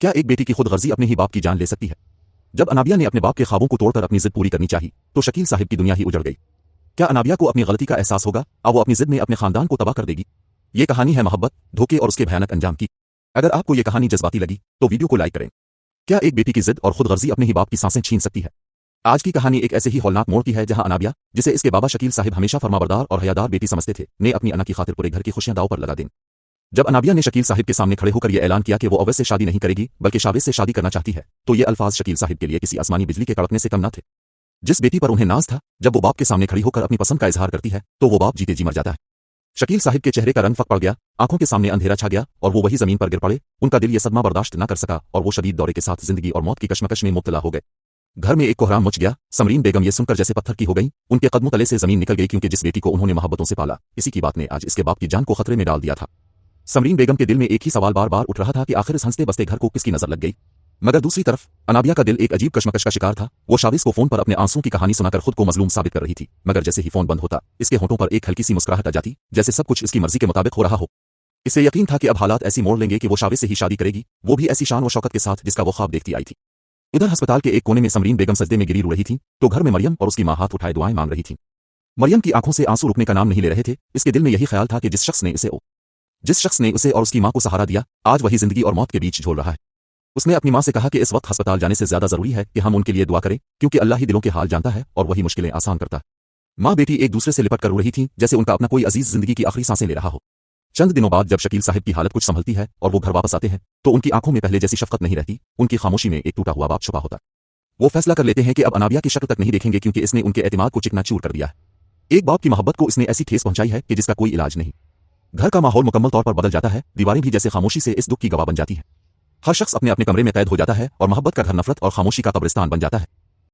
क्या एक बेटी की खुदगर्जी अपने ही बाप की जान ले सकती है? जब अनाबिया ने अपने बाप के ख्वाबों को तोड़कर अपनी जिद पूरी करनी चाहिए तो शकील साहिब की दुनिया ही उजड़ गई। क्या अनाबिया को अपनी गलती का एहसास होगा और वो अपनी जिद में अपने खानदान को तबाह कर देगी? ये कहानी है मोहब्बत, धोखे और उसके भयानक अंजाम की। अगर आपको ये कहानी जज्बाती लगी तो वीडियो को लाइक करें। क्या एक बेटी की जिद और खुदगर्जी अपने ही बाप की सांसें छीन सकती है? आज की कहानी एक ऐसे ही हौलनाक मोड़ की है जहां अनाबिया, जिसे इसके बाबा शकील साहिब हमेशा फरमाबरदार और हयादार बेटी समझते थे, ने अपनी अना की खातिर पूरे घर की खुशियां दांव पर लगा दी। जब अनाबिया ने शकील साहिब के सामने खड़े होकर यह ऐलान किया कि वो अवैध से शादी नहीं करेगी बल्कि शावेज से शादी करना चाहती है, तो ये अल्फाज शकील साहिब के लिए किसी आसमानी बिजली के कड़कने से कम न थे। जिस बेटी पर उन्हें नाज था, जब वो बाप के सामने खड़ी होकर अपनी पसंद का इजहार करती है तो वो बाप जीते जी मर जाता है। शकील साहिब के चेहरे का रंग फक पड़ गया, आंखों के सामने अंधेरा छा गया और वो वही जमीन पर गिर पड़े। उनका दिल ये सदमा बर्दाश्त न कर सका और वो शदीद दौरे के साथ जिंदगी और मौत की कशमकश में मुब्तला हो गए। घर में एक कोहराम मच गया। समरीन बेगम ये सुनकर जैसे पत्थर की हो गई, उनके कदमों तले से जमीन निकल गई, क्योंकि जिस बेटी को उन्होंने मोहब्बतों से पाला, इसी की बात ने आज इसके बाप की जान को खतरे में डाल दिया था। समरीन बेगम के दिल में एक ही सवाल बार बार उठ रहा था कि आखिर इस हंसते बसते घर को किसकी नजर लग गई। मगर दूसरी तरफ अनाबिया का दिल एक अजीब कशमकश का शिकार था। वो शाविज को फोन पर अपने आंसू की कहानी सुनाकर खुद को मजलूम साबित कर रही थी, मगर जैसे ही फोन बंद होता, इसके होंठों पर एक हल्की सी मुस्कुराहट आ जाती, जैसे सब कुछ इसकी मर्जी के मुताबिक हो रहा हो। इसे यकीन था कि अब हालात ऐसी मोड़ लेंगे कि वो शाविज से ही शादी करेगी, वो भी ऐसी शान व शौकत के साथ जिसका वो ख्वाब देखती आई थी। इधर अस्पताल के एक कोने में समरीन बेगम सजदे में गिरी रो रही थी, तो घर में मरियम और उसकी मां हाथ उठाए दुआएं मांग रही थी। मरियम की आंखों से आंसू रुकने का नाम नहीं ले रहे थे। इसके दिल में यही ख्याल था कि जिस शख्स ने उसे और उसकी मां को सहारा दिया, आज वही जिंदगी और मौत के बीच झोल रहा है। उसने अपनी मां से कहा कि इस वक्त अस्पताल जाने से ज्यादा जरूरी है कि हम उनके लिए दुआ करें, क्योंकि अल्लाह ही दिलों के हाल जानता है और वही मुश्किलें आसान करता है। मां बेटी एक दूसरे से लिपट कर रो रही थी, जैसे उनका अपना कोई अजीज जिंदगी की आखिरी सांसें ले रहा हो। चंद दिनों बाद जब शकील साहिब की हालत कुछ संभलती है और वो घर वापस आते हैं, तो उनकी आंखों में पहले जैसी शफकत नहीं रहती। उनकी खामोशी में एक टूटा हुआ बाप छुपा होता। वो फैसला कर लेते हैं कि अब अनाबिया की शक्ल तक नहीं देखेंगे, क्योंकि इसने उनके एतमाद को चिकनाचूर कर दिया है। एक बाप की मोहब्बत को इसने ऐसी ठेस पहुंचाई है कि जिसका कोई इलाज नहीं। घर का माहौल मुकम्मल तौर पर बदल जाता है। दीवारें भी जैसे खामोशी से इस दुख की गवाह बन जाती है। हर शख्स अपने अपने कमरे में कैद हो जाता है और मोहब्बत का घर नफरत और खामोशी का कब्रिस्तान बन जाता है।